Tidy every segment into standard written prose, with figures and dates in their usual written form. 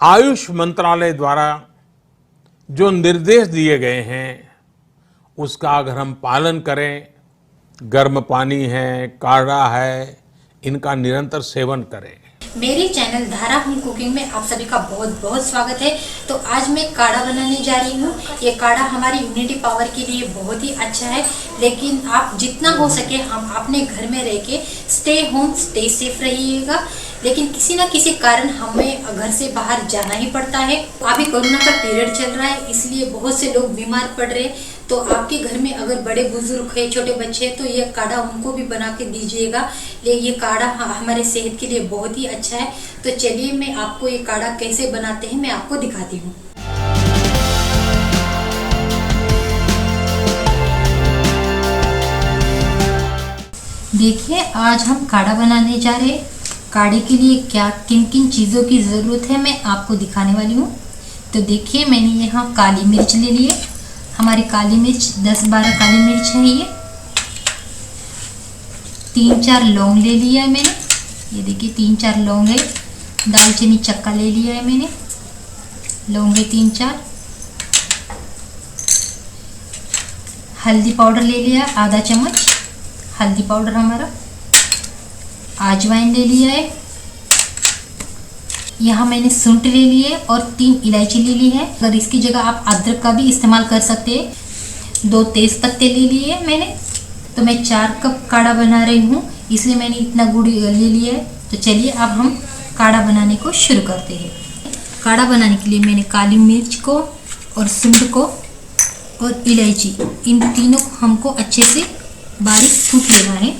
आयुष मंत्रालय द्वारा जो निर्देश दिए गए हैं उसका अगर हम पालन करें, गर्म पानी है, काढ़ा है, इनका निरंतर सेवन करें। मेरे चैनल धारा होम कुकिंग में आप सभी का बहुत बहुत स्वागत है। तो आज मैं काढ़ा बनाने जा रही हूँ। ये काढ़ा हमारी इम्यूनिटी पावर के लिए बहुत ही अच्छा है, लेकिन आप जितना हो सके हम अपने घर में रह के स्टे होम स्टे सेफ रहिएगा। लेकिन किसी न किसी कारण हमें घर से बाहर जाना ही पड़ता है। अभी कोरोना का पीरियड चल रहा है, इसलिए बहुत से लोग बीमार पड़ रहे हैं। तो आपके घर में अगर बड़े बुजुर्ग है, छोटे बच्चे हैं, तो ये काढ़ा उनको भी बना के दीजिएगा। ये काढ़ा हमारे सेहत के लिए बहुत ही अच्छा है। तो चलिए मैं आपको ये काढ़ा कैसे बनाते हैं मैं आपको दिखाती हूँ। देखिए आज हम काढ़ा बनाने जा रहे हैं। काढ़े के लिए क्या किन किन चीज़ों की ज़रूरत है मैं आपको दिखाने वाली हूँ। तो देखिए मैंने यहाँ काली मिर्च ले ली है। हमारी काली मिर्च 10-12 काली मिर्च है। ये 3-4 लौंग ले लिया है मैंने। ये देखिए 3-4 लौंग है। दालचीनी चक्का ले लिया है मैंने, लौंग है 3-4। हल्दी पाउडर ले लिया आधा चम्मच, हल्दी पाउडर हमारा। अजवाइन ले लिया है। यहाँ मैंने सूंठ ले ली है और 3 इलायची ले ली है। अगर इसकी जगह आप अदरक का भी इस्तेमाल कर सकते हैं। 2 तेज पत्ते ले लिए हैं मैंने। तो मैं 4 कप काढ़ा बना रही हूँ, इसलिए मैंने इतना गुड़ ले लिया है। तो चलिए अब हम काढ़ा बनाने को शुरू करते हैं। काढ़ा बनाने के लिए मैंने काली मिर्च को और सूंठ को और इलायची, इन तीनों को हमको अच्छे से बारीक कूट लेना है।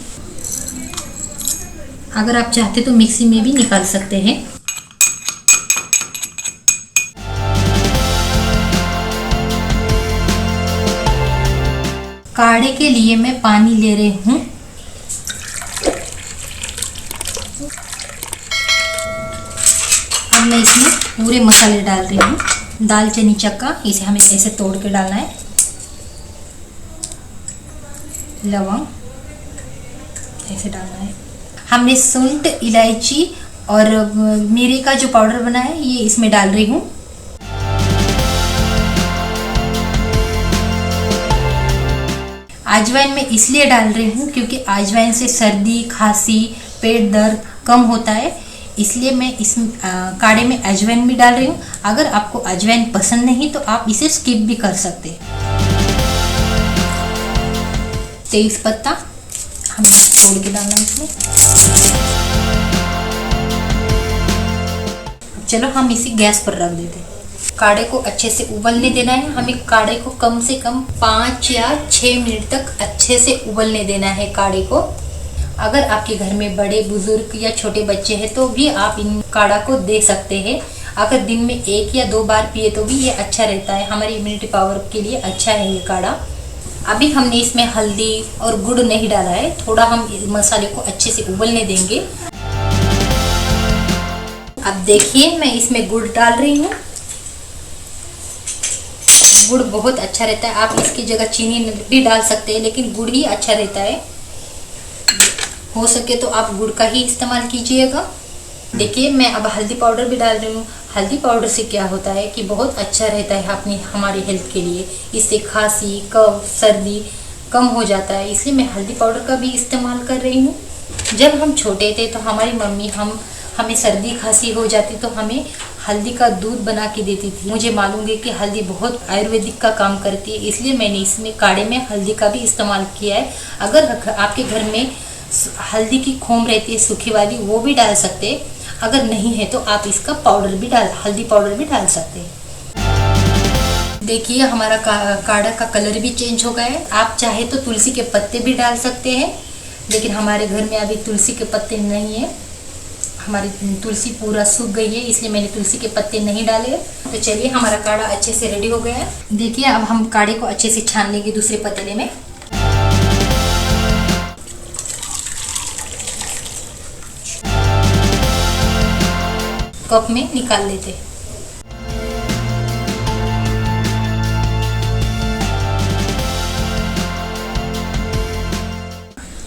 अगर आप चाहते तो मिक्सी में भी निकाल सकते हैं। काढ़े के लिए मैं पानी ले रही हूँ। अब मैं इसमें पूरे मसाले डाल रही हूँ। दालचीनी चक्का, इसे हमें ऐसे तोड़ के डालना है। लवंग ऐसे डालना है। हमने सूंठ, इलायची और मिरी का जो पाउडर बना है ये इसमें डाल रही हूँ। अजवाइन मैं इसलिए डाल रही हूँ क्योंकि अजवाइन से सर्दी, खांसी, पेट दर्द कम होता है, इसलिए मैं इस काढ़े में अजवाइन भी डाल रही हूँ। अगर आपको अजवाइन पसंद नहीं तो आप इसे स्किप भी कर सकते हैं। तेज पत्ता हम तोड़ के डालना है इसमें। चलो हम इसी गैस पर रख देते हैं। काढ़े को अच्छे से उबलने देना है। हमें काढ़े को कम से कम 5 या 6 मिनट तक अच्छे से उबलने देना है काढ़े को। अगर आपके घर में बड़े बुजुर्ग या छोटे बच्चे हैं तो भी आप इन काढ़ा को दे सकते हैं। अगर दिन में 1 या 2 बार पिए तो भी ये अच्छा रहता है। हमारी इम्यूनिटी पावर के लिए अच्छा है ये काढ़ा। अभी हमने इसमें हल्दी और गुड़ नहीं डाला है, थोड़ा हम मसाले को अच्छे से उबलने देंगे। अब देखिए मैं इसमें गुड़ डाल रही हूँ। गुड़ बहुत अच्छा रहता है। आप इसकी जगह चीनी भी डाल सकते हैं, लेकिन गुड़ ही अच्छा रहता है। हो सके तो आप गुड़ का ही इस्तेमाल कीजिएगा। देखिए मैं अब हल्दी पाउडर भी डाल रही हूँ। हल्दी पाउडर से क्या होता है कि बहुत अच्छा रहता है हमारी हेल्थ के लिए। इससे खांसी, कफ, सर्दी कम हो जाता है, इसलिए मैं हल्दी पाउडर का भी इस्तेमाल कर रही हूँ। जब हम छोटे थे तो हमारी मम्मी हमें सर्दी खांसी हो जाती तो हमें हल्दी का दूध बना के देती थी। मुझे मालूम है कि हल्दी बहुत आयुर्वेदिक का काम करती है, इसलिए मैंने इसमें काढ़े में हल्दी का भी इस्तेमाल किया है। अगर आपके घर में हल्दी की खोम रहती है सूखी वाली, वो भी डाल सकते हैं। अगर नहीं है तो आप इसका पाउडर भी हल्दी पाउडर भी डाल सकते हैं। देखिए हमारा काढ़ा का कलर भी चेंज हो गया है। आप चाहे तो तुलसी के पत्ते भी डाल सकते हैं, लेकिन हमारे घर में अभी तुलसी के पत्ते नहीं है। हमारी तुलसी पूरा सूख गई है, इसलिए मैंने तुलसी के पत्ते नहीं डाले। तो चलिए हमारा काढ़ा अच्छे से रेडी हो गया है। देखिए अब हम काढ़े को अच्छे से छान लेंगे दूसरे पतीले में। कप में निकाल लेते हैं।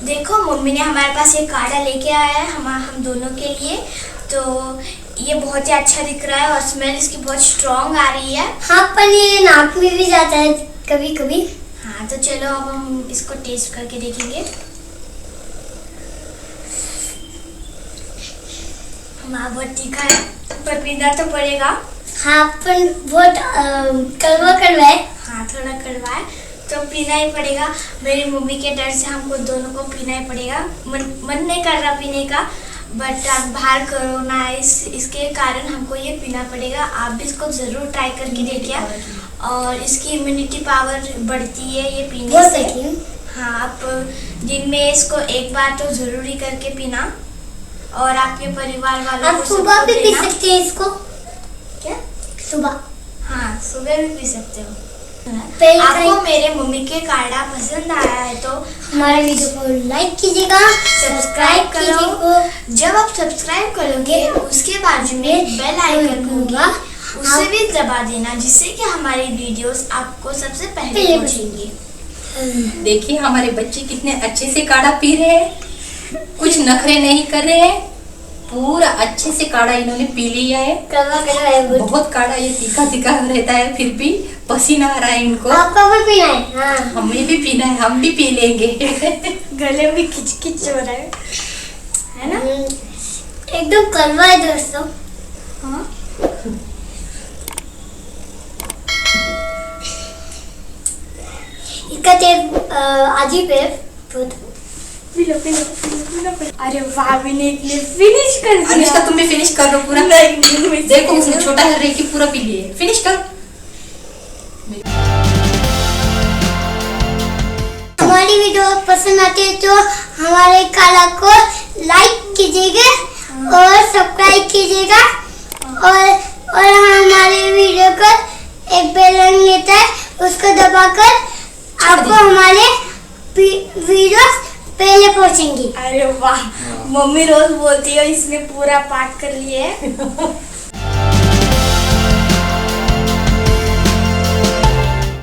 देखो मम्मी ने हमारे पास एक काढ़ा लेके आया है हम दोनों के लिए। तो ये बहुत ही अच्छा दिख रहा है और स्मेल इसकी बहुत स्ट्रॉन्ग आ रही है। हाँ पर ये नाक में भी जाता है कभी कभी। हाँ तो चलो अब हम इसको टेस्ट करके देखेंगे। हाँ बहुत तीखा है पर पीना तो पड़ेगा। हाँ पर बहुत कड़वा कड़वा है। हाँ थोड़ा कड़वा है तो पीना ही पड़ेगा। मेरी मम्मी के डर से हमको दोनों को पीना ही पड़ेगा। मन नहीं कर रहा पीने का, बट अब बाहर कोरोना है इसके कारण हमको ये पीना पड़ेगा। आप भी इसको ज़रूर ट्राई करके देखिए और इसकी इम्यूनिटी पावर बढ़ती है ये पीने से। हाँ आप दिन में इसको एक बार तो ज़रूरी करके पीना और आपके परिवार वालों आप को सुबह भी पी देना। सकते हैं इसको। क्या? सुबह। हाँ सुबह भी पी सकते हो। पहले आपको मेरे मम्मी के काढ़ा पसंद आया है तो हमारे वीडियो को लाइक कीजिएगा, सब्सक्राइब करो। जब आप सब्सक्राइब करोगे उसके बाजू में बेल आइकन होगा, उसे भी दबा देना जिससे कि हमारी वीडियोस आपको सबसे पहले पहुंचेंगी। देखिए हमारे बच्चे कितने अच्छे से काढ़ा पी रहे हैं, कुछ नखरे नहीं कर रहे हैं, पूरा अच्छे से काढ़ा इन्होंने पी लिया है। कड़वा कड़वा है बहुत काढ़ा ये तीखा तीखा रहता है, फिर भी पसीना आ रहा है इनको। आपको भी पीना है? हाँ हमें भी पीना है, हम भी पी लेंगे। गले में खिच हो रहा है ना? एकदम कड़वा है दोस्तों। हाँ इसका टेस्ट अजीब है बहुत। अरे वाह विनीत ने फिनिश कर दिया। अनुष्का तुम भी फिनिश कर लो पूरा। देखो उसने छोटा है रेकी पूरा पी लिए, फिनिश कर। हमारी वीडियो पसंद आती है तो हमारे काला को लाइक कीजिएगा और सब्सक्राइब कीजिएगा और हमारे वीडियो का एक बेल आइकन रहता है उसको दबाकर आपको हमारे वीडियो पहले पहुंचेंगी। अरे वाह मम्मी रोज बोलती है इसने पूरा पाठ कर लिए है।